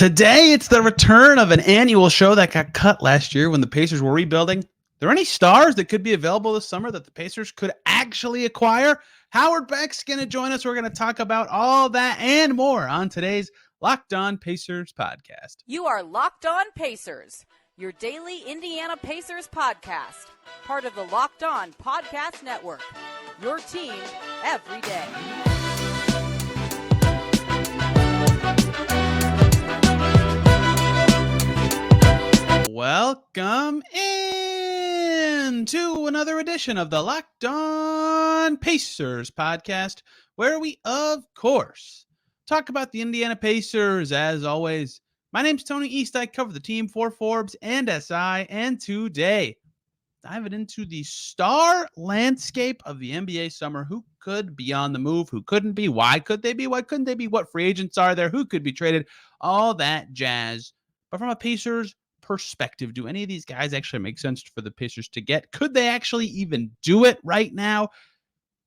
Today, it's the return of an annual show that got cut last year when the Pacers were rebuilding. Are there any stars that could be available this summer that the Pacers could actually acquire? Howard Beck's going to join us. We're going to talk about all that and more on today's Locked On Pacers podcast. You are Locked On Pacers, your daily Indiana Pacers podcast, part of the Locked On Podcast Network, your team every day. Welcome in to another edition of the Locked On Pacers podcast, where we, of course, talk about the Indiana Pacers. As always, my name's Tony East. I cover the team for Forbes and SI, and today, diving into the star landscape of the NBA summer. Who could be on the move? Who couldn't be? Why could they be? Why couldn't they be? What free agents are there? Who could be traded? All that jazz. But from a Pacers perspective, do any of these guys actually make sense for the Pacers to get? Could they actually even do it right now?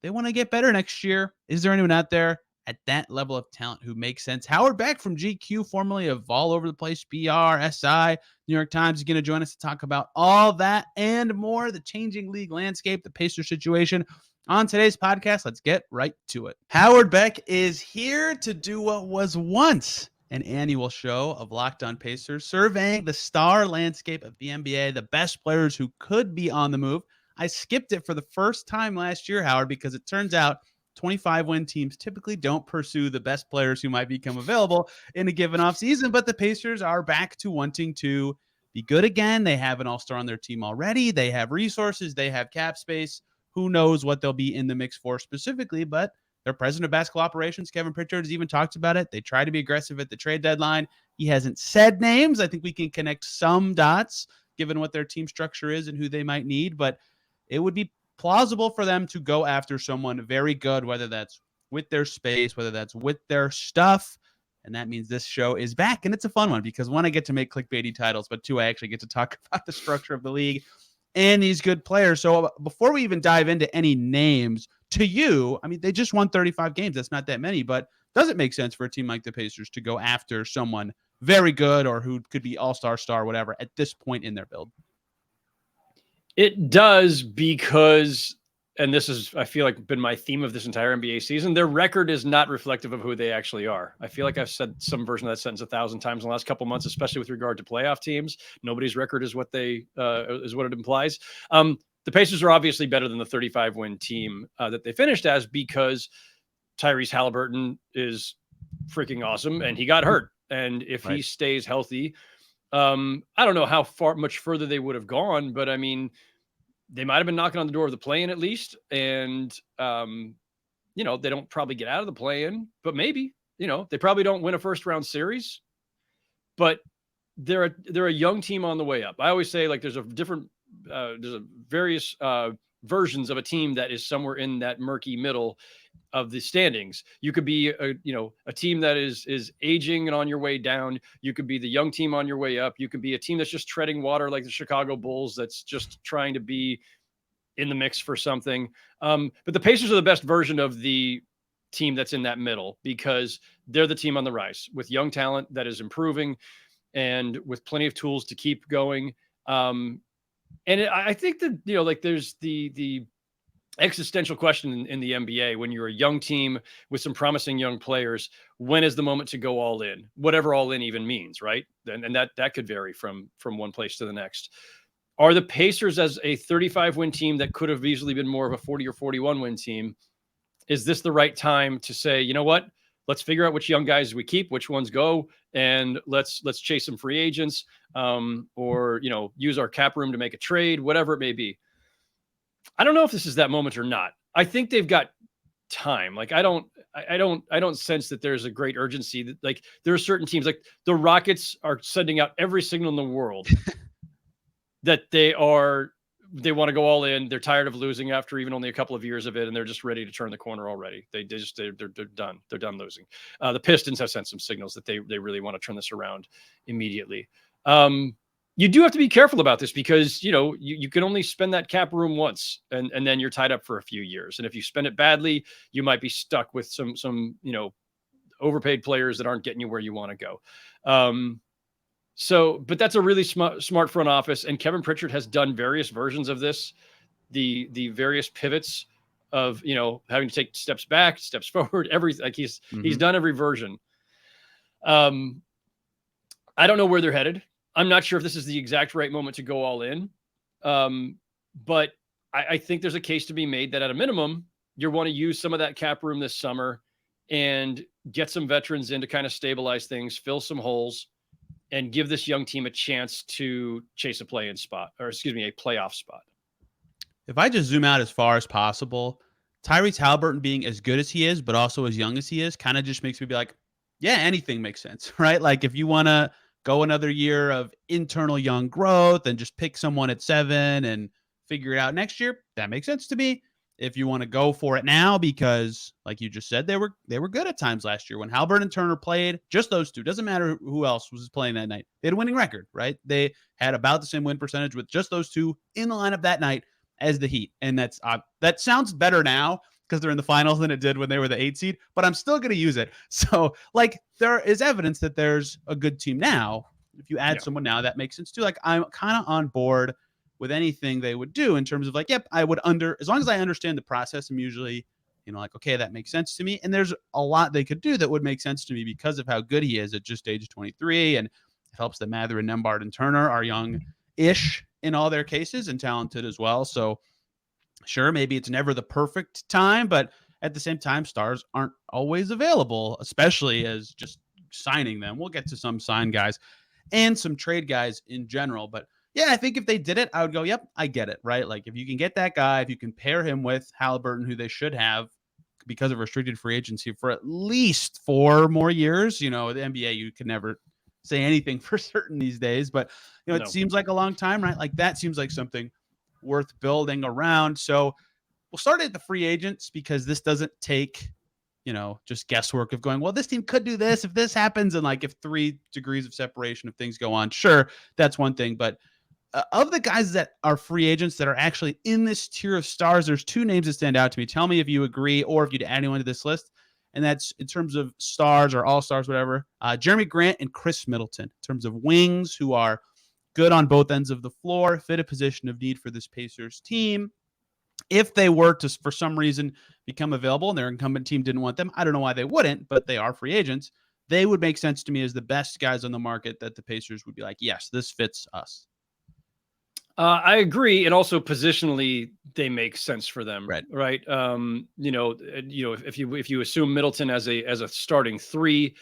They want to get better next year. Is there anyone out there at that level of talent who makes sense? Howard Beck from GQ, formerly of All Over the Place, BR, SI, New York Times, is going to join us to talk about all that and more, the changing league landscape, the Pacers situation. On today's podcast, let's get right to it. Howard Beck is here to do what was once an annual show of Locked On Pacers, surveying the star landscape of the NBA, the best players who could be on the move. I skipped it for the first time last year, Howard, because it turns out 25-win teams typically don't pursue the best players who might become available in a given offseason, but the Pacers are back to wanting to be good again. They have an all-star on their team already. They have resources. They have cap space. Who knows what they'll be in the mix for specifically, but their president of basketball operations, Kevin Pritchard, has even talked about it. They try to be aggressive at the trade deadline. He hasn't said names. I think we can connect some dots given what their team structure is and who they might need, but it would be plausible for them to go after someone very good, whether that's with their space, whether that's with their stuff. And that means this show is back, and it's a fun one because, one, I get to make clickbaity titles, but two, I actually get to talk about the structure of the league and these good players. So before we even dive into any names, to you, I mean, they just won 35 games. That's not that many, but does it make sense for a team like the Pacers to go after someone very good or who could be all-star, star, whatever, at this point in their build? It does, because, and this is, I feel like, been my theme of this entire NBA season, their record is not reflective of who they actually are. I feel like I've said some version of that sentence 1,000 times in the last couple months, especially with regard to playoff teams. Nobody's record is what they is what it implies. The Pacers are obviously better than the 35-win team that they finished as, because Tyrese Halliburton is freaking awesome and he got hurt. And if he stays healthy, I don't know how much further they would have gone, but I mean, they might have been knocking on the door of the play-in at least. And, they don't probably get out of the play-in, but maybe, they probably don't win a first-round series, but they're a young team on the way up. I always say, like, there's various versions of a team that is somewhere in that murky middle of the standings. You could be a team that is aging and on your way down. You could be the young team on your way up. You could be a team that's just treading water, like the Chicago Bulls, that's just trying to be in the mix for something. But the Pacers are the best version of the team that's in that middle, because they're the team on the rise with young talent that is improving and with plenty of tools to keep going. I think that, there's the existential question in the NBA when you're a young team with some promising young players. When is the moment to go all in? Whatever all in even means, right? And that could vary from one place to the next. Are the Pacers, as a 35-win team that could have easily been more of a 40 or 41-win team, is this the right time to say, you know what? Let's figure out which young guys we keep, which ones go, and let's chase some free agents, or use our cap room to make a trade, whatever it may be. I don't know if this is that moment or not. I think they've got time. Like, I don't sense that there's a great urgency. That, like, there are certain teams, like the Rockets, are sending out every signal in the world that they want to go all in. They're tired of losing after even only a couple of years of it, and they're just ready to turn the corner already. They're done. They're done losing. The Pistons have sent some signals that they really want to turn this around immediately. You do have to be careful about this, because you can only spend that cap room once, and then you're tied up for a few years. And if you spend it badly, you might be stuck with some overpaid players that aren't getting you where you want to go. But that's a really smart front office. And Kevin Pritchard has done various versions of this, the various pivots of, having to take steps back, steps forward, everything. Like he's done every version. I don't know where they're headed. I'm not sure if this is the exact right moment to go all in. But I think there's a case to be made that at a minimum, you want to use some of that cap room this summer and get some veterans in to kind of stabilize things, fill some holes, and give this young team a chance to chase a playoff spot. If I just zoom out as far as possible, Tyrese Haliburton being as good as he is, but also as young as he is, kind of just makes me be like, yeah, anything makes sense, right? Like if you want to go another year of internal young growth and just pick someone at 7 and figure it out next year, that makes sense to me. If you want to go for it now, because like you just said, they were good at times last year when Haliburton and Turner played, just those two, doesn't matter who else was playing that night. They had a winning record, right? They had about the same win percentage with just those two in the lineup that night as the Heat. And that sounds better now because they're in the finals than it did when they were the 8 seed, but I'm still going to use it. So like there is evidence that there's a good team now. If you add someone now, that makes sense too. Like I'm kind of on board with anything they would do in terms of like, yep, I would as long as I understand the process, I'm usually, like, okay, that makes sense to me. And there's a lot they could do that would make sense to me because of how good he is at just age 23. And it helps that Mather and Nembhard and Turner are young-ish in all their cases and talented as well. So sure, maybe it's never the perfect time, but at the same time, stars aren't always available, especially as just signing them. We'll get to some sign guys and some trade guys in general, but yeah, I think if they did it, I would go, yep, I get it, right? Like if you can get that guy, if you can pair him with Haliburton, who they should have because of restricted free agency for at least 4 more years, the NBA, you can never say anything for certain these days, but it seems like a long time, right? Like that seems like something worth building around. So we'll start at the free agents because this doesn't take, just guesswork of going, well, this team could do this if this happens. And like if 3 degrees of separation, if things go on, sure, that's one thing. But of the guys that are free agents that are actually in this tier of stars, there's 2 names that stand out to me. Tell me if you agree or if you'd add anyone to this list. And that's in terms of stars or all-stars, whatever. Jeremy Grant and Khris Middleton, in terms of wings who are good on both ends of the floor, fit a position of need for this Pacers team. If they were to, for some reason, become available and their incumbent team didn't want them, I don't know why they wouldn't, but they are free agents. They would make sense to me as the best guys on the market that the Pacers would be like, yes, this fits us. I agree, and also positionally, they make sense for them, right? If you assume Middleton as a starting 3,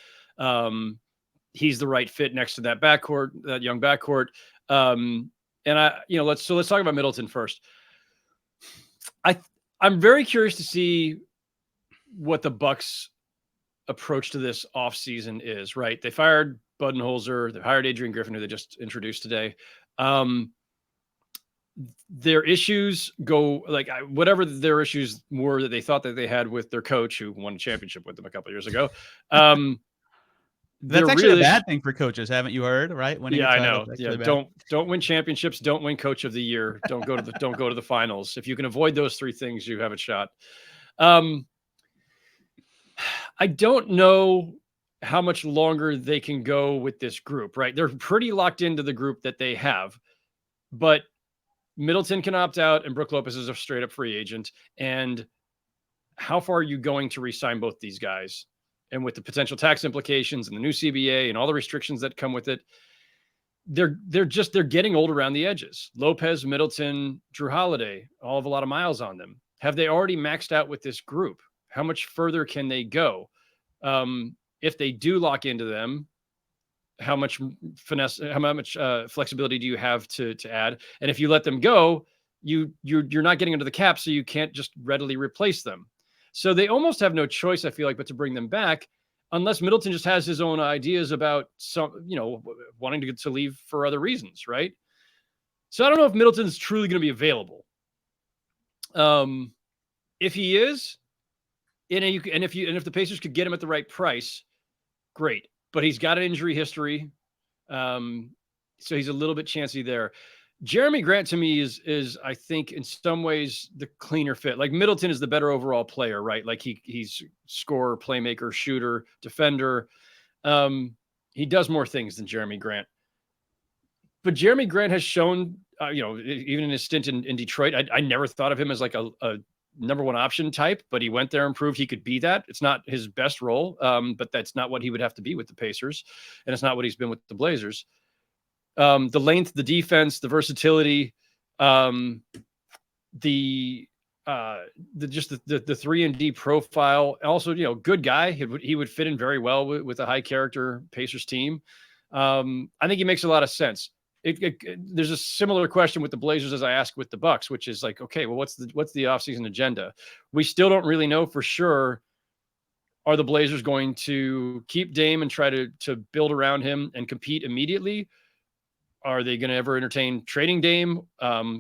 he's the right fit next to that backcourt, that young backcourt. Let's talk about Middleton first. I'm very curious to see what the Bucks' approach to this offseason is. Right, they fired Budenholzer, they hired Adrian Griffin, who they just introduced today. Their issues go whatever their issues were that they thought that they had with their coach who won a championship with them a couple of years ago. That's actually a bad thing for coaches. Haven't you heard? Right. I know. Yeah. Don't win championships. Don't win coach of the year. Don't go to the finals. If you can avoid those 3 things, you have a shot. I don't know how much longer they can go with this group, right? They're pretty locked into the group that they have, but Middleton can opt out and Brook Lopez is a straight up free agent. And how far are you going to re-sign both these guys? And with the potential tax implications and the new CBA and all the restrictions that come with it, they're getting old around the edges. Lopez, Middleton, Drew Holiday, all have a lot of miles on them. Have they already maxed out with this group? How much further can they go? If they do lock into them, how much flexibility do you have to add? And if you let them go, you're not getting under the cap, so you can't just readily replace them. So they almost have no choice, I feel like, but to bring them back, unless Middleton just has his own ideas about wanting to leave for other reasons, right? So I don't know if Middleton's truly going to be available. If he is, and if the Pacers could get him at the right price, great. But he's got an injury history, so he's a little bit chancy there. Jeremy Grant to me is I think in some ways the cleaner fit. Like Middleton is the better overall player, right? Like he's scorer, playmaker, shooter, defender. He does more things than Jeremy Grant. But Jeremy Grant has shown, even in his stint in Detroit, I never thought of him as like a number one option type, but he went there and proved he could be that. It's not his best role, but that's not what he would have to be with the Pacers, and it's not what he's been with the Blazers. The length, the defense, the versatility, the 3-and-D profile. Also, good guy. He would fit in very well with a high character Pacers team. I think he makes a lot of sense. There's a similar question with the Blazers as I asked with the Bucks, which is like, okay, well, what's the offseason agenda? We still don't really know for sure. Are the Blazers going to keep Dame and try to build around him and compete immediately? Are they going to ever entertain trading Dame?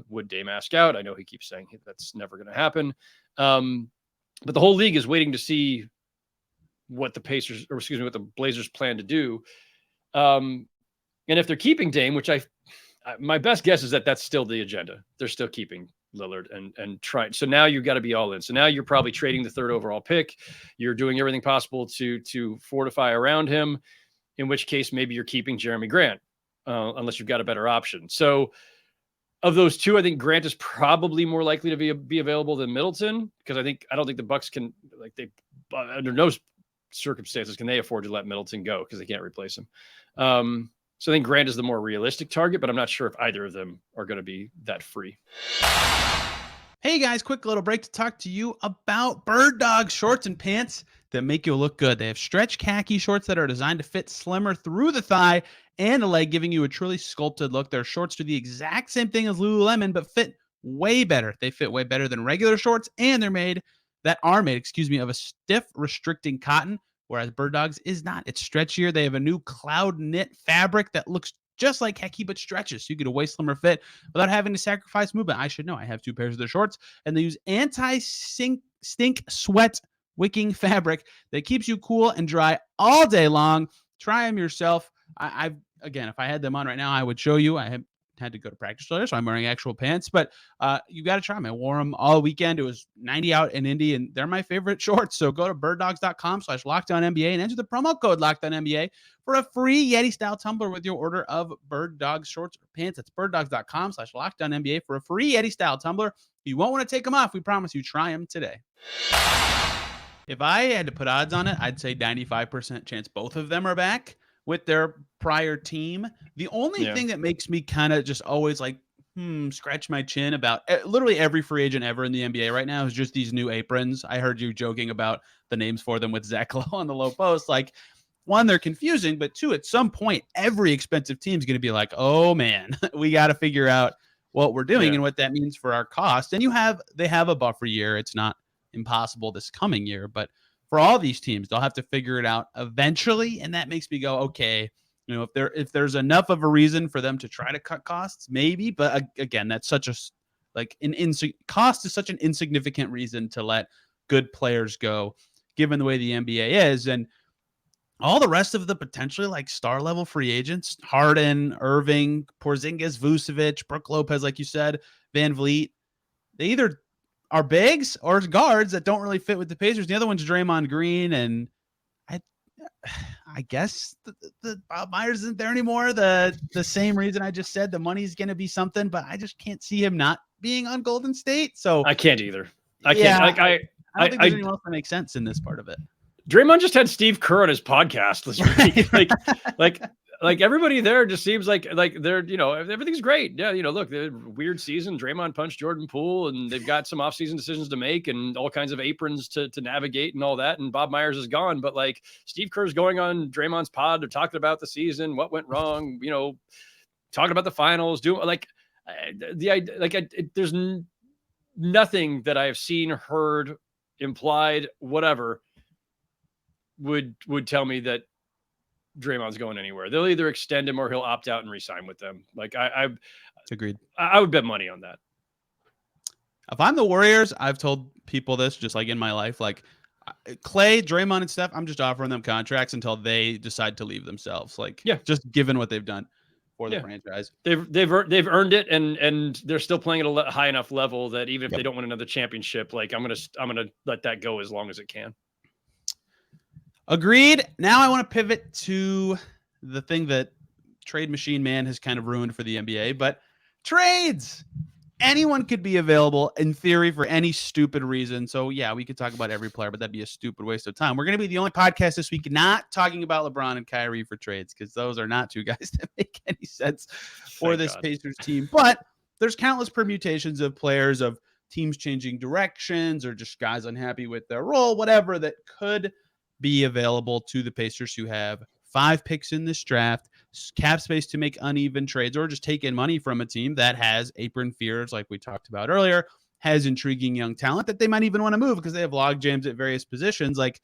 Would Dame ask out? I know he keeps saying that's never going to happen. But the whole league is waiting to see what the Blazers plan to do. And if they're keeping Dame, which my best guess is that that's still the agenda. They're still keeping Lillard and trying. So now you've got to be all in. So now you're probably trading the 3rd overall pick. You're doing everything possible to fortify around him, in which case maybe you're keeping Jeremy Grant, unless you've got a better option. So of those two, I think Grant is probably more likely to be available than Middleton, because I don't think the Bucks can, under no circumstances can they afford to let Middleton go, because they can't replace him. So I think Grant is the more realistic target, but I'm not sure if either of them are going to be that free. Hey guys, quick little break to talk to you about Birddogs shorts and pants that make you look good. They have stretch khaki shorts that are designed to fit slimmer through the thigh and the leg, giving you a truly sculpted look. Their shorts do the exact same thing as Lululemon, but fit way better. They fit way better than regular shorts, and they're made of a stiff, restricting cotton, whereas Birddogs is not. It's stretchier. They have a new cloud knit fabric that looks just like khaki but stretches, so you get a way slimmer fit without having to sacrifice movement. I should know. I have 2 pairs of their shorts, and they use anti-stink sweat wicking fabric that keeps you cool and dry all day long. Try them yourself. Again, if I had them on right now, I would show you. I had to go to practice earlier, so I'm wearing actual pants, but you got to try them. I wore them all weekend. It was 90 out in Indy, and they're my favorite shorts. So go to birddogs.com/LockedOnNBA and enter the promo code LockedOnNBA for a free Yeti style tumbler with your order of Birddogs shorts or pants. That's birddogs.com/LockedOnNBA for a free Yeti style tumbler. You won't want to take them off. We promise you. Try them today. If I had to put odds on it, I'd say 95% chance both of them are back with their prior team. The only thing that makes me kind of just always like, scratch my chin about literally every free agent ever in the NBA right now is just these new aprons. I heard you joking about the names for them with Zach Lowe on the low post. Like, 1, they're confusing, but 2, at some point, every expensive team is going to be like, oh man, we got to figure out what we're doing and what that means for our cost. And they have a buffer year. It's not impossible this coming year, but for all these teams, they'll have to figure it out eventually. And that makes me go, okay, if there's enough of a reason for them to try to cut costs, maybe. But again, that's such a cost is such an insignificant reason to let good players go, given the way the NBA is. And all the rest of the potentially like star level free agents, Harden, Irving, Porzingis, Vucevic, Brook Lopez, like you said, Van Vliet, they either are bigs or guards that don't really fit with the Pacers. The other one's Draymond Green, and I guess the Bob Myers isn't there anymore. The same reason I just said, the money's going to be something, but I just can't see him not being on Golden State. So I can't either. I can't. I don't think there's anyone else that makes sense in this part of it. Draymond just had Steve Kerr on his podcast this week. Like everybody there just seems like they're, everything's great. Yeah. Look, the weird season, Draymond punched Jordan Poole, and they've got some offseason decisions to make and all kinds of aprons to navigate and all that. And Bob Myers is gone, but like Steve Kerr's going on Draymond's pod. They're talking about the season, what went wrong, talking about the finals, there's nothing that I've seen, heard, implied, whatever would tell me that Draymond's going anywhere. They'll either extend him or he'll opt out and resign with them. Like agreed. I would bet money on that. If I'm the Warriors, I've told people this just like in my life, like Clay, Draymond, and Steph, I'm just offering them contracts until they decide to leave themselves. Just given what they've done for the franchise. They've earned it, and they're still playing at a high enough level that even if Yep. they don't win another championship, like I'm gonna let that go as long as it can. Agreed. Now I want to pivot to the thing that Trade Machine Man has kind of ruined for the NBA, but trades. Anyone could be available in theory for any stupid reason. So yeah, we could talk about every player, but that'd be a stupid waste of time. We're going to be the only podcast this week not talking about LeBron and Kyrie for trades, because those are not two guys that make any sense for this Pacers team. But there's countless permutations of players, of teams changing directions, or just guys unhappy with their role, whatever, that could be available to the Pacers, who have 5 picks in this draft, cap space to make uneven trades, or just take in money from a team that has apron fears, like we talked about earlier, has intriguing young talent that they might even want to move because they have log jams at various positions. Like,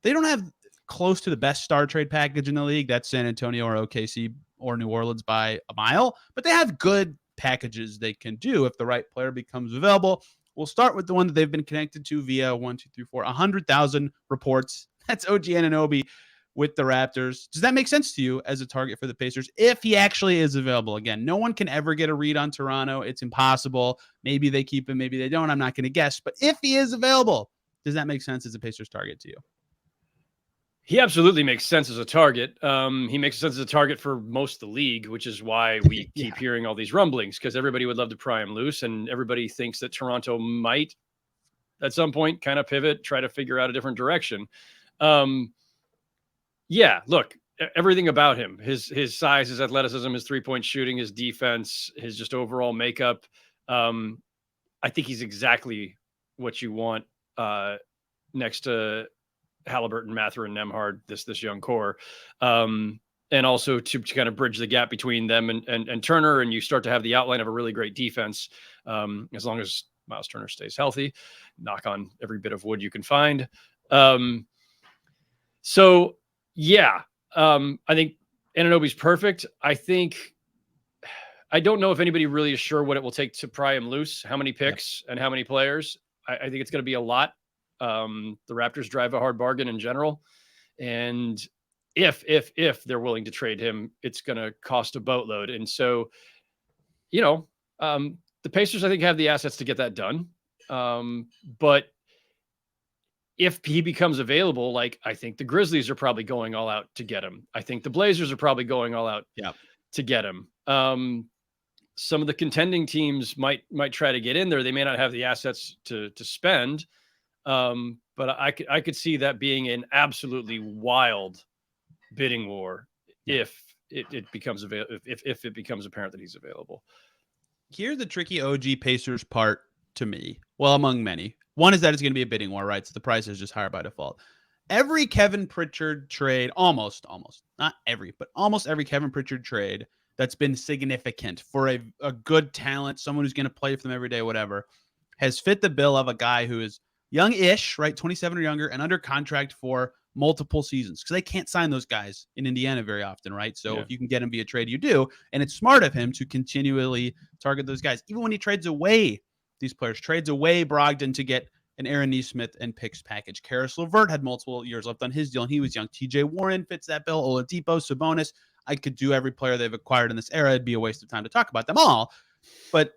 they don't have close to the best star trade package in the league. That's San Antonio or OKC or New Orleans by a mile, but they have good packages they can do if the right player becomes available. We'll start with the one that they've been connected to via 100,000 reports. That's OG Anunoby with the Raptors. Does that make sense to you as a target for the Pacers if he actually is available? Again, no one can ever get a read on Toronto. It's impossible. Maybe they keep him, maybe they don't. I'm not going to guess. But if he is available, does that make sense as a Pacers target to you? He absolutely makes sense as a target. He makes sense as a target for most of the league, which is why we keep hearing all these rumblings, because everybody would love to pry him loose, and everybody thinks that Toronto might at some point kind of pivot, try to figure out a different direction. Yeah, look, everything about him, his size, his athleticism, his 3-point shooting, his defense, his just overall makeup. I think he's exactly what you want next to Halliburton, Mathurin, Nembhard, this young core. And also to kind of bridge the gap between them and Turner, and you start to have the outline of a really great defense, as long as Miles Turner stays healthy. Knock on every bit of wood you can find. So yeah, I think Anunoby's perfect. I don't know if anybody really is sure what it will take to pry him loose, how many picks and how many players. I think it's going to be a lot. The Raptors drive a hard bargain in general. And if they're willing to trade him, it's going to cost a boatload. And so, the Pacers, I think, have the assets to get that done. But if he becomes available, like, I think the Grizzlies are probably going all out to get him. I think the Blazers are probably going all out to get him. Some of the contending teams might try to get in there. They may not have the assets to spend. But I could see that being an absolutely wild bidding war if it becomes available, if it becomes apparent that he's available. Here's the tricky OG Pacers part to me. Well, among many. One is that it's going to be a bidding war, right? So the price is just higher by default. Every Kevin Pritchard trade, almost, not every, but almost every Kevin Pritchard trade that's been significant for a good talent, someone who's going to play for them every day, whatever, has fit the bill of a guy who is young-ish, right, 27 or younger, and under contract for multiple seasons, because they can't sign those guys in Indiana very often, right? So if you can get him via trade, you do, and it's smart of him to continually target those guys. Even when he trades away these players, trades away Brogdon to get an Aaron Nesmith and picks package. Karis LeVert had multiple years left on his deal, and he was young. TJ Warren fits that bill. Oladipo, Sabonis. I could do every player they've acquired in this era. It'd be a waste of time to talk about them all. But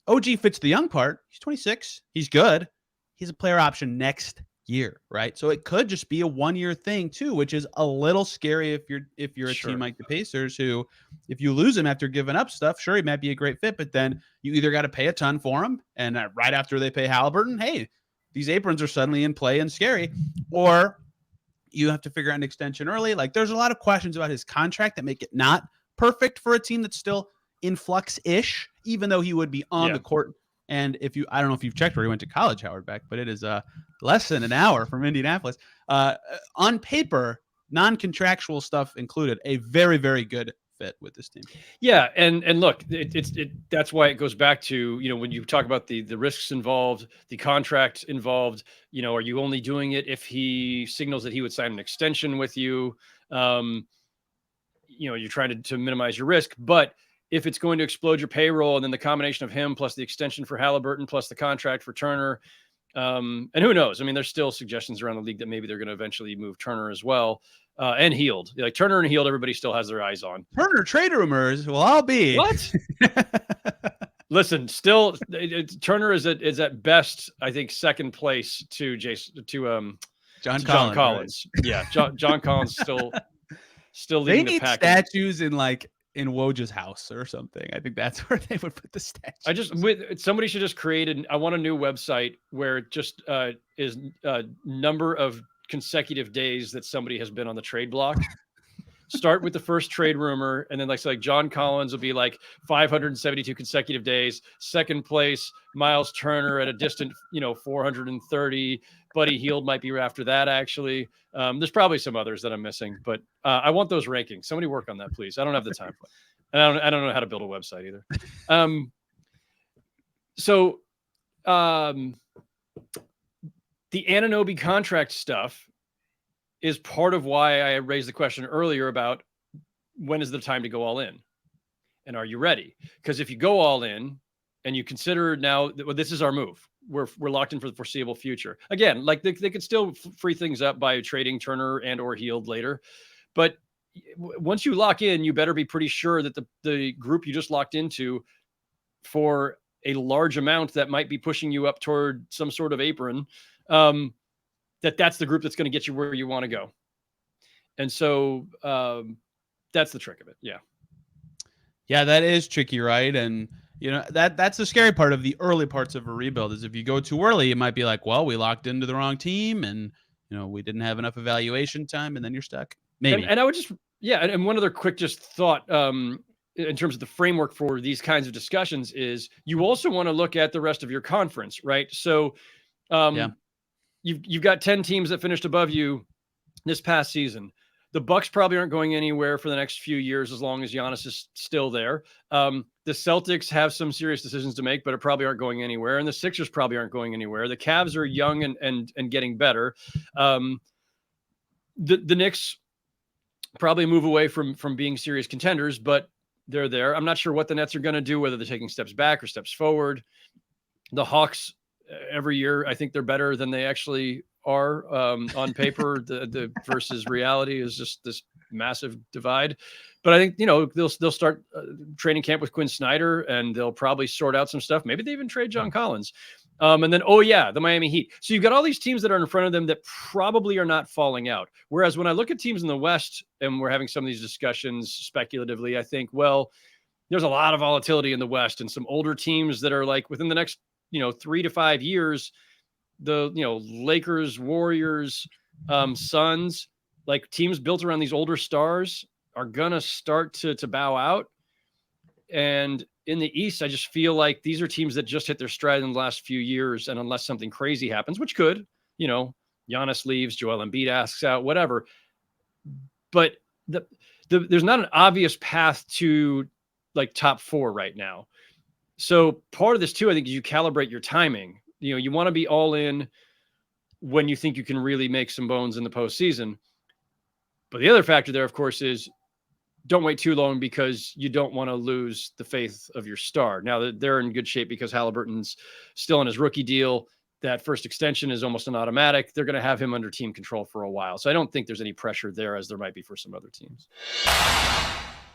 OG fits the young part. He's 26. He's good. He's a player option next year, right? So it could just be a one-year thing too, which is a little scary if you're a team like the Pacers, who, if you lose him after giving up stuff, sure, he might be a great fit, but then you either got to pay a ton for him, and right after they pay Halliburton, hey, these aprons are suddenly in play and scary, or you have to figure out an extension early. Like, there's a lot of questions about his contract that make it not perfect for a team that's still in flux-ish, even though he would be on the court. And I don't know if you've checked where he went to college, Howard Beck, but it is less than an hour from Indianapolis. On paper, non-contractual stuff included, a very, very good fit with this team. Yeah, and look, that's why it goes back to, when you talk about the risks involved, the contract involved, are you only doing it if he signals that he would sign an extension with you? You're trying to minimize your risk, but if it's going to explode your payroll, and then the combination of him plus the extension for Halliburton plus the contract for Turner, and who knows? I mean, there's still suggestions around the league that maybe they're going to eventually move Turner as well. and Heald. Like Turner and Heald, everybody still has their eyes on. Turner trade rumors will all be what? Listen, still, Turner is at best, I think, second place to John Collins. Right? Yeah, John Collins still leading the pack. They need statues in Woj's house or something. I think that's where they would put the statues. Somebody should just create I want a new website where it just is number of consecutive days that somebody has been on the trade block. Start with the first trade rumor, and then like John Collins will be like 572 consecutive days. Second place, Miles Turner at a distant 430. Buddy Hield might be after that. Actually, there's probably some others that I'm missing, but I want those rankings. Somebody work on that, please. I don't have the time for it. And I don't know how to build a website either. So the Anunoby contract stuff is part of why I raised the question earlier about when is the time to go all in, and are you ready? Because if you go all in and you consider now that this is our move, we're locked in for the foreseeable future. Again, like they could still free things up by trading Turner and or Heald later, but once you lock in, you better be pretty sure that the group you just locked into for a large amount that might be pushing you up toward some sort of apron, that's the group that's going to get you where you want to go. And so that's the trick of it. Yeah. Yeah, that is tricky, right? And that's the scary part of the early parts of a rebuild is if you go too early, it might be like, well, we locked into the wrong team and we didn't have enough evaluation time, and then you're stuck. Maybe. And I would just, and one other quick just thought in terms of the framework for these kinds of discussions is you also want to look at the rest of your conference, right? So you've got 10 teams that finished above you this past season. The Bucks probably aren't going anywhere for the next few years as long as Giannis is still there. The Celtics have some serious decisions to make, but it probably aren't going anywhere. And the Sixers probably aren't going anywhere. The Cavs are young and getting better. The Knicks probably move away from being serious contenders, but they're there. I'm not sure what the Nets are going to do, whether they're taking steps back or steps forward. The Hawks, every year, I think they're better than they actually are on paper. The versus reality is just this massive divide. But I think they'll start training camp with Quinn Snyder, and they'll probably sort out some stuff. Maybe they even trade John Collins. And then the Miami Heat. So you've got all these teams that are in front of them that probably are not falling out. Whereas when I look at teams in the West, and we're having some of these discussions speculatively, I think, well, there's a lot of volatility in the West, and some older teams that are like within the next 3 to 5 years, the Lakers, Warriors, Suns, like teams built around these older stars are gonna start to bow out. And in the East, I just feel like these are teams that just hit their stride in the last few years, and unless something crazy happens, which could, Giannis leaves, Joel Embiid asks out, whatever. But there's not an obvious path to like top 4 right now. So part of this too, I think, is you calibrate your timing. You want to be all in when you think you can really make some bones in the postseason. But the other factor there, of course, is don't wait too long because you don't want to lose the faith of your star. Now they're in good shape because Halliburton's still on his rookie deal. That first extension is almost an automatic. They're going to have him under team control for a while. So I don't think there's any pressure there as there might be for some other teams.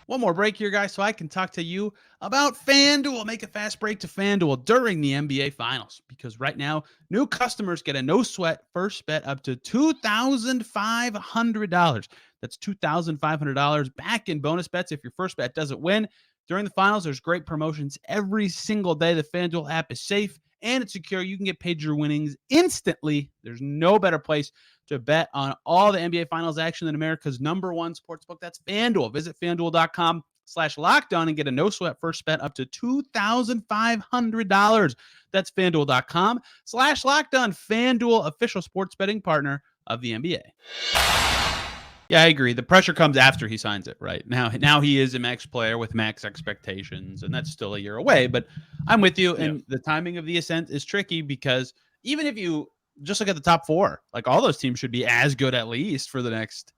One more break here, guys, so I can talk to you about FanDuel. Make a fast break to FanDuel during the NBA Finals, because right now, new customers get a no-sweat first bet up to $2,500. That's $2,500 back in bonus bets if your first bet doesn't win. During the Finals, there's great promotions every single day. The FanDuel app is safe and it's secure. You can get paid your winnings instantly. There's no better place to bet on all the NBA Finals action than America's #1 sportsbook. That's FanDuel. Visit FanDuel.com/lockdown and get a no-sweat first bet up to $2,500. That's FanDuel.com/lockdown. FanDuel, official sports betting partner of the NBA. Yeah, I agree. The pressure comes after he signs it, right? Now he is a max player with max expectations, and that's still a year away. But I'm with you, and the timing of the ascent is tricky because even if you just look at the top 4, like all those teams should be as good at least for the next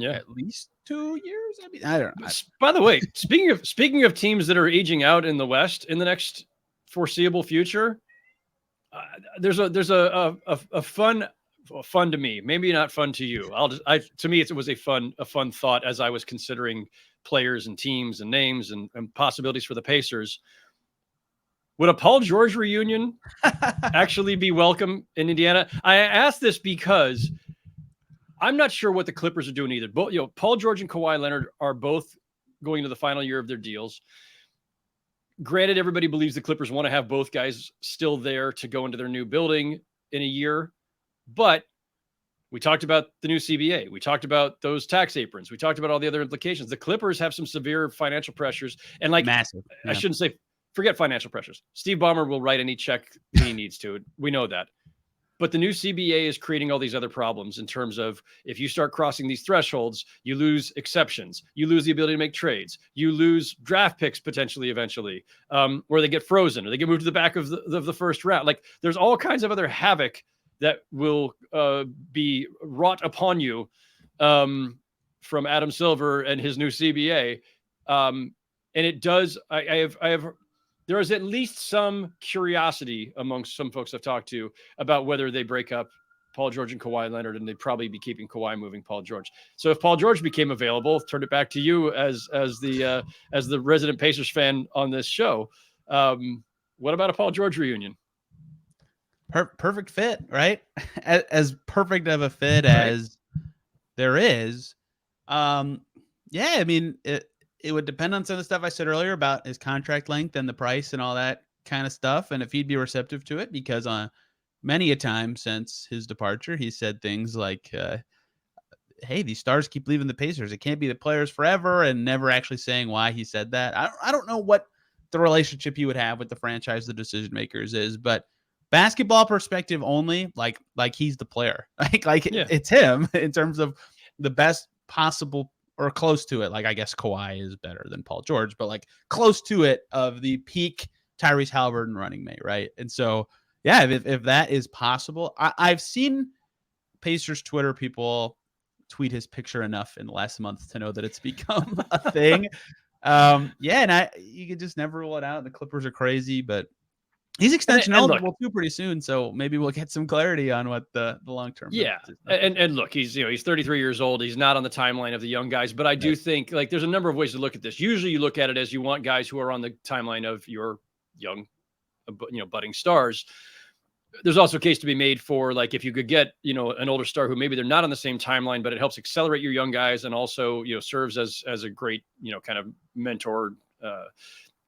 at least 2 years. I mean, I don't know. By the way, speaking of teams that are aging out in the West in the next foreseeable future, there's a fun fun to me, maybe not fun to you. To me, it was a fun thought as I was considering players and teams and names and possibilities for the Pacers. Would a Paul George reunion actually be welcome in Indiana? I asked this because I'm not sure what the Clippers are doing either. Both, Paul George and Kawhi Leonard are both going to the final year of their deals. Granted, everybody believes the Clippers want to have both guys still there to go into their new building in a year. But we talked about the new CBA. We talked about those tax aprons. We talked about all the other implications. The Clippers have some severe financial pressures. And massive. Yeah. I shouldn't say forget financial pressures. Steve Ballmer will write any check he needs to. We know that. But the new CBA is creating all these other problems in terms of if you start crossing these thresholds, you lose exceptions. You lose the ability to make trades. You lose draft picks potentially eventually, or they get frozen or they get moved to the back of the first round. Like there's all kinds of other havoc that will be wrought upon you from Adam Silver and his new CBA. And it does, there is at least some curiosity amongst some folks I've talked to about whether they break up Paul George and Kawhi Leonard, and they'd probably be keeping Kawhi, moving Paul George. So if Paul George became available, turn it back to you as the resident Pacers fan on this show. What about a Paul George reunion? Perfect fit, right? As perfect of a fit as there is. Yeah, I mean, it would depend on some of the stuff I said earlier about his contract length and the price and all that kind of stuff, and if he'd be receptive to it, because on many a time since his departure, he said things like, hey, these stars keep leaving the Pacers. It can't be the players forever, and never actually saying why he said that. I don't know what the relationship he would have with the franchise, the decision makers is, but basketball perspective only, like he's the player. It's him in terms of the best possible or close to it. Like, I guess Kawhi is better than Paul George, but like close to it of the peak Tyrese Halliburton running mate, right? And so, yeah, if that is possible, I've seen Pacers Twitter people tweet his picture enough in the last month to know that it's become a thing. And you could just never rule it out. The Clippers are crazy, but he's extension eligible too pretty soon, so maybe we'll get some clarity on what the long term. Yeah, and look, he's 33 years old. He's not on the timeline of the young guys, but I do think like there's a number of ways to look at this. Usually, you look at it as you want guys who are on the timeline of your young, budding stars. There's also a case to be made for like if you could get an older star who maybe they're not on the same timeline, but it helps accelerate your young guys and also serves as a great kind of mentor,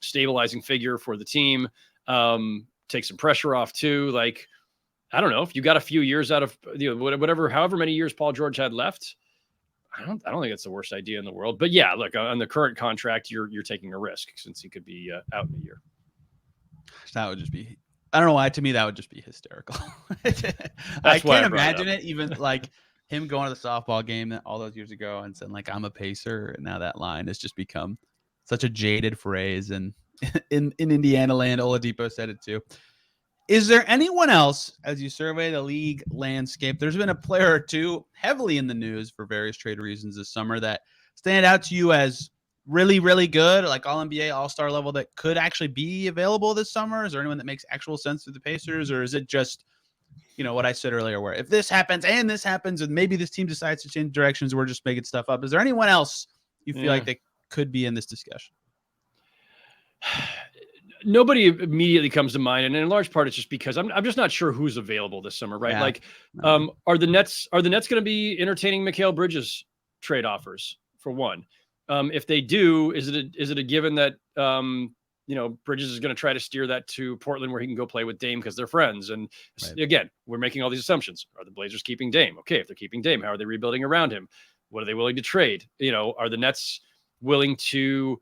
stabilizing figure for the team. Take some pressure off too. Like, I don't know if you got a few years out of however many years Paul George had left. I don't think it's the worst idea in the world, but yeah, look, on the current contract, you're taking a risk since he could be out in a year. That would just be, I don't know why, to me, that would just be hysterical. I can't imagine it even like him going to the softball game all those years ago and saying like, I'm a Pacer. And now that line has just become such a jaded phrase. And in Indiana land, Oladipo said it too. Is there anyone else, as you survey the league landscape, there's been a player or two heavily in the news for various trade reasons this summer that stand out to you as really, really good, like All-NBA, All-Star level, that could actually be available this summer? Is there anyone that makes actual sense to the Pacers, or is it just, what I said earlier, where if this happens and this happens and maybe this team decides to change directions, we're just making stuff up? Is there anyone else you feel like that could be in this discussion? Nobody immediately comes to mind, and in large part, it's just because I'm just not sure who's available this summer, right? Yeah. Are the Nets going to be entertaining Mikal Bridges trade offers for one? If they do, is it a given that Bridges is going to try to steer that to Portland where he can go play with Dame because they're friends? And again, we're making all these assumptions. Are the Blazers keeping Dame? Okay, if they're keeping Dame, how are they rebuilding around him? What are they willing to trade? Are the Nets willing to?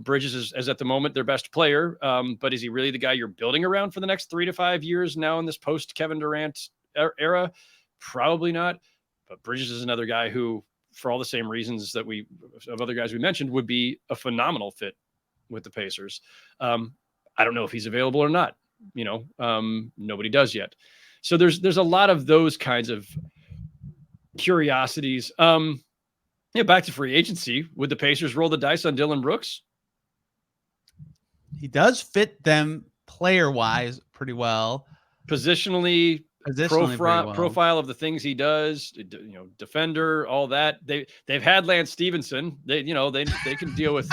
Bridges is at the moment their best player, but is he really the guy you're building around for the next 3 to 5 years now in this post Kevin Durant era? Probably not. But Bridges is another guy who, for all the same reasons that of other guys we mentioned, would be a phenomenal fit with the Pacers. I don't know if he's available or not. Nobody does yet. So there's a lot of those kinds of curiosities. Back to free agency. Would the Pacers roll the dice on Dillon Brooks? He does fit them player-wise pretty well. Positionally, Positionally pretty well. profile of the things he does, defender, all that. They've had Lance Stevenson. They can deal with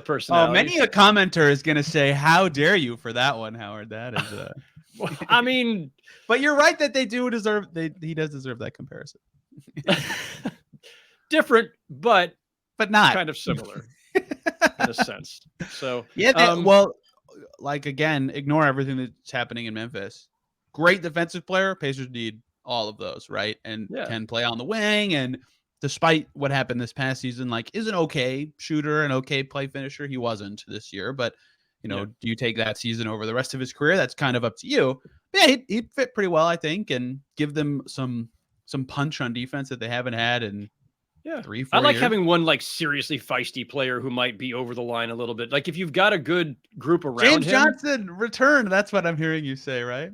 personality. Many a commenter is going to say, "How dare you for that one, Howard?" That is, I mean, but you're right that they do deserve. He does deserve that comparison. Different, but not kind of similar in a sense. So yeah. Again, ignore everything that's happening in Memphis. Great defensive player. Pacers need all of those, right? And can play on the wing. And despite what happened this past season, is an okay shooter, an okay play finisher. He wasn't this year, but do you take that season over the rest of his career? That's kind of up to you. But yeah, he'd fit pretty well, I think, and give them some punch on defense that they haven't had in 3-4 years. I like having one seriously feisty player who might be over the line a little bit. If you've got a good group around James him, Johnson returned. That's what I'm hearing you say, right?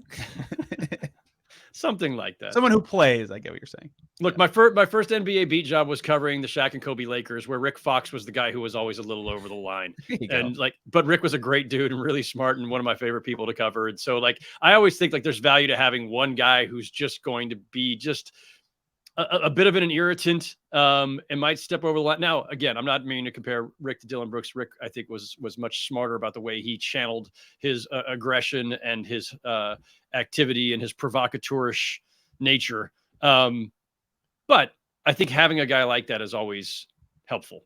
Something like that. Someone who plays. I get what you're saying. Look, my first NBA beat job was covering the Shaq and Kobe Lakers, where Rick Fox was the guy who was always a little over the line. And but Rick was a great dude and really smart and one of my favorite people to cover. And so I always think there's value to having one guy who's just going to be just a bit of an irritant and might step over the line. Now, again, I'm not meaning to compare Rick to Dylan Brooks. Rick, I think, was much smarter about the way he channeled his aggression and his activity and his provocateurish nature. But I think having a guy like that is always helpful.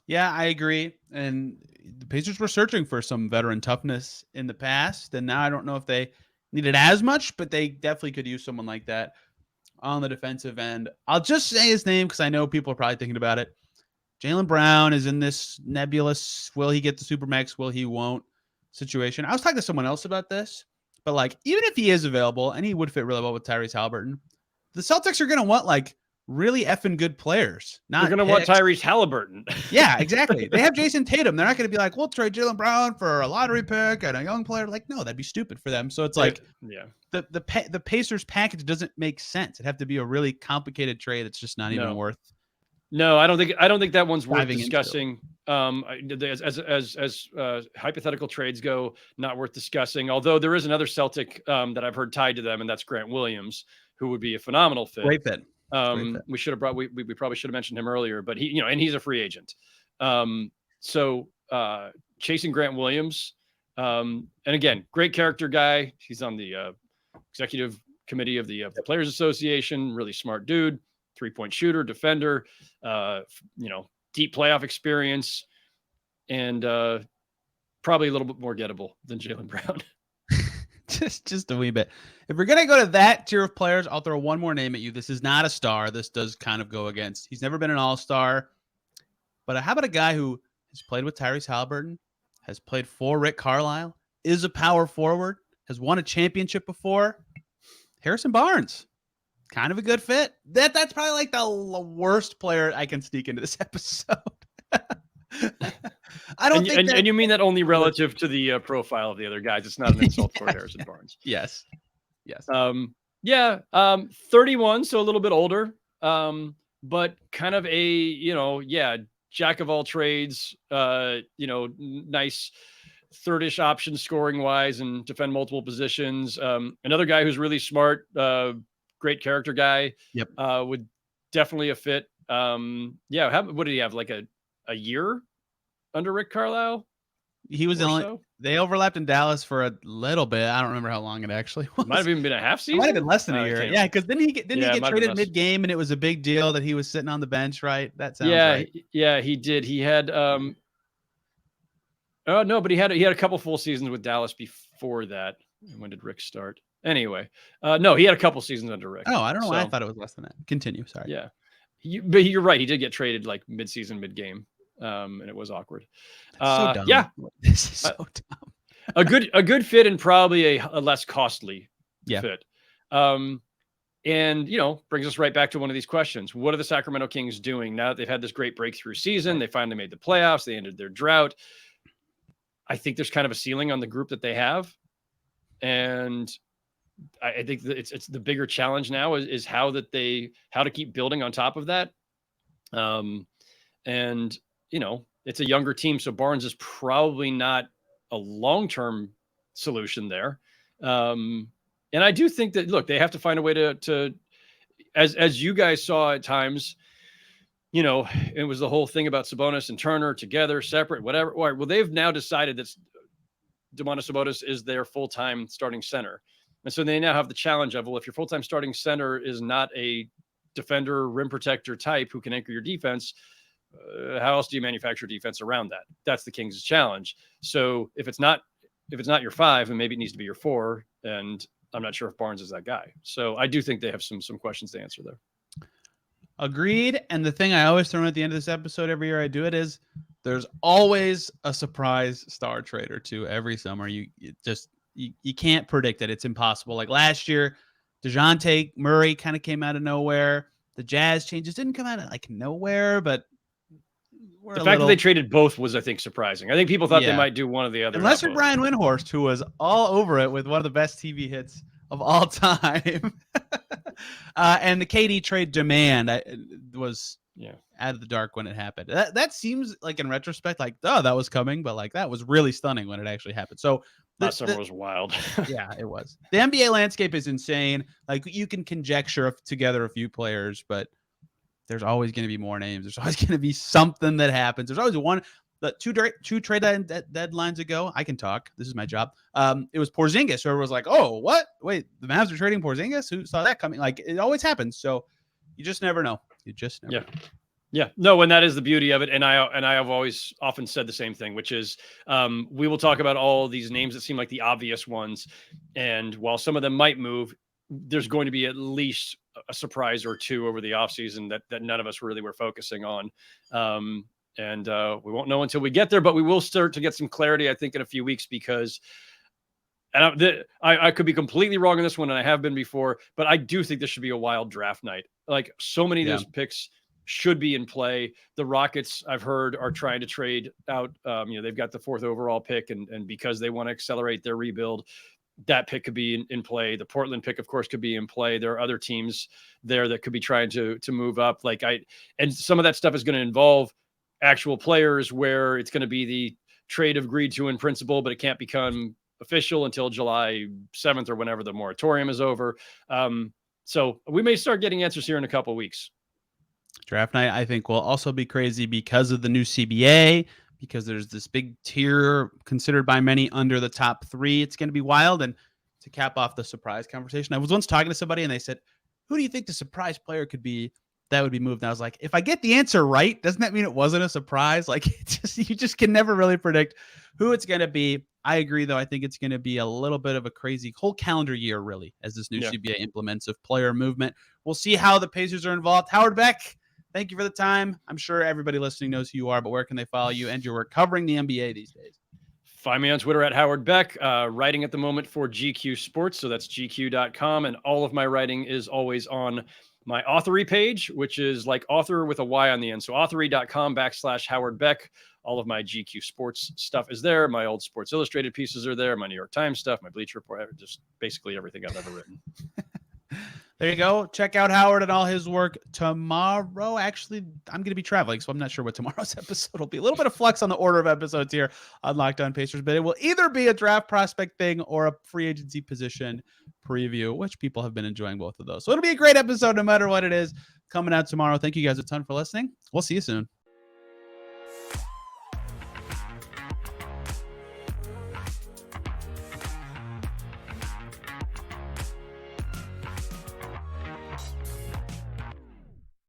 Yeah, I agree. And the Pacers were searching for some veteran toughness in the past. And now I don't know if they need it as much, but they definitely could use someone like that on the defensive end. I'll just say his name because I know people are probably thinking about it. Jaylen Brown is in this nebulous, will he get the Supermax, will he won't situation. I was talking to someone else about this, but even if he is available, and he would fit really well with Tyrese Haliburton, the Celtics are going to want really effing good players. They're going to want Tyrese Haliburton. Yeah, exactly. They have Jason Tatum. They're not going to be we'll trade Jaylen Brown for a lottery pick and a young player. No, that'd be stupid for them. So it's the Pacers package doesn't make sense. It'd have to be a really complicated trade. It's just not even worth. No, I don't think that one's worth discussing. As hypothetical trades go, not worth discussing. Although there is another Celtic that I've heard tied to them, and that's Grant Williams, who would be a phenomenal fit. Great fit. We should have we probably should have mentioned him earlier, but he, and he's a free agent. So chasing Grant Williams, and again, great character guy. He's on the executive committee of the Players Association. Really smart dude, 3-point shooter, defender, deep playoff experience, and probably a little bit more gettable than Jaylen Brown. just a wee bit. If we're going to go to that tier of players, I'll throw one more name at you. This is not a star. This does kind of go against. He's never been an all-star. But how about a guy who has played with Tyrese Haliburton, has played for Rick Carlisle, is a power forward, has won a championship before? Harrison Barnes. Kind of a good fit. That's probably the worst player I can sneak into this episode. I don't think and you mean that only relative to the profile of the other guys. It's not an insult for Harrison Barnes. Yes. 31, so a little bit older, but kind of a, jack of all trades, nice third-ish option scoring wise and defend multiple positions. Another guy who's really smart, great character guy. Yep. Would definitely a fit. What did he have? A year under Rick Carlisle? He was they overlapped in Dallas for a little bit. I don't remember how long it actually was. Might have even been a half season. It might have been less than a year. Yeah, because didn't he get traded mid-game, and it was a big deal that he was sitting on the bench, right? That sounds right. Yeah, he did. He had but he had a couple full seasons with Dallas before that. When did Rick start? Anyway, no, he had a couple seasons under Rick. Oh, I don't know why I thought it was less than that. Continue. Sorry. Yeah, but you're right. He did get traded mid-season, mid-game. And it was awkward. So dumb. Yeah, this is so dumb. a good fit and probably a less costly fit. And brings us right back to one of these questions: what are the Sacramento Kings doing now that they've had this great breakthrough season? They finally made the playoffs. They ended their drought. I think there's kind of a ceiling on the group that they have, and I think that it's the bigger challenge now is how to keep building on top of that. And it's a younger team, so Barnes is probably not a long-term solution there. And I do think that, look, they have to find a way to as you guys saw at times, it was the whole thing about Sabonis and Turner together, separate, whatever. All right, well, they've now decided that Domantas Sabonis is their full-time starting center. And so they now have the challenge of, well, if your full-time starting center is not a defender, rim protector type who can anchor your defense, how else do you manufacture defense around that? That's the Kings' challenge. So if it's not your 5, and maybe it needs to be your 4, and I'm not sure if Barnes is that guy. So I do think they have some questions to answer there. Agreed. And the thing I always throw in at the end of this episode every year I do it is there's always a surprise star trade or two every summer. You can't predict it. It's impossible. Like last year, DeJounte Murray kind of came out of nowhere. The Jazz changes didn't come out of like nowhere, but the fact that they traded both was, I think, surprising. I think people thought they might do one or the other. Unless you're Brian Windhorst, who was all over it with one of the best TV hits of all time. And the KD trade demand was out of the dark when it happened. That seems like, in retrospect, like, oh, that was coming, but like that was really stunning when it actually happened. So last summer was wild. Yeah, it was. The NBA landscape is insane. Like, you can conjecture together a few players, but there's always going to be more names. There's always going to be something that happens. There's always one. Two trade deadlines ago, I can talk. This is my job. It was Porzingis. Whoever was like, "Oh, what? Wait, the Mavs are trading Porzingis? Who saw that coming?" Like, it always happens. So you just never know. You just never know. Yeah. No, and that is the beauty of it. And I have always often said the same thing, which is we will talk about all these names that seem like the obvious ones. And while some of them might move, there's going to be at least a surprise or two over the offseason that none of us really were focusing on. And we won't know until we get there, but we will start to get some clarity, I think, in a few weeks, because I could be completely wrong on this one, and I have been before, but I do think this should be a wild draft night. Like, so many of those picks should be in play. The Rockets, I've heard, are trying to trade out. They've got the 4th overall pick, and because they want to accelerate their rebuild, that pick could be in play. The Portland pick, of course, could be in play. There are other teams there that could be trying to move up. And some of that stuff is going to involve actual players, where it's going to be the trade agreed to in principle, but it can't become official until July 7th or whenever the moratorium is over. So we may start getting answers here in a couple of weeks. Draft night, I think, will also be crazy because of the new CBA, because there's this big tier considered by many under the top 3. It's going to be wild. And to cap off the surprise conversation, I was once talking to somebody and they said, "Who do you think the surprise player could be that would be moved?" And I was like, if I get the answer right, doesn't that mean it wasn't a surprise? Like, you just can never really predict who it's going to be. I agree, though. I think it's going to be a little bit of a crazy whole calendar year, really, as this new CBA implements of player movement. We'll see how the Pacers are involved. Howard Beck, thank you for the time. I'm sure everybody listening knows who you are, but where can they follow you and your work covering the NBA these days? Find me on Twitter at Howard Beck, writing at the moment for GQ Sports. So that's GQ.com. And all of my writing is always on my Authory page, which is like author with a Y on the end. So authory.com/Howard Beck. All of my GQ Sports stuff is there. My old Sports Illustrated pieces are there. My New York Times stuff, my Bleacher Report, just basically everything I've ever written. There you go. Check out Howard and all his work tomorrow. Actually, I'm going to be traveling, so I'm not sure what tomorrow's episode will be. A little bit of flux on the order of episodes here on Locked On Pacers, but it will either be a draft prospect thing or a free agency position preview, which people have been enjoying both of those. So it'll be a great episode no matter what it is coming out tomorrow. Thank you guys a ton for listening. We'll see you soon.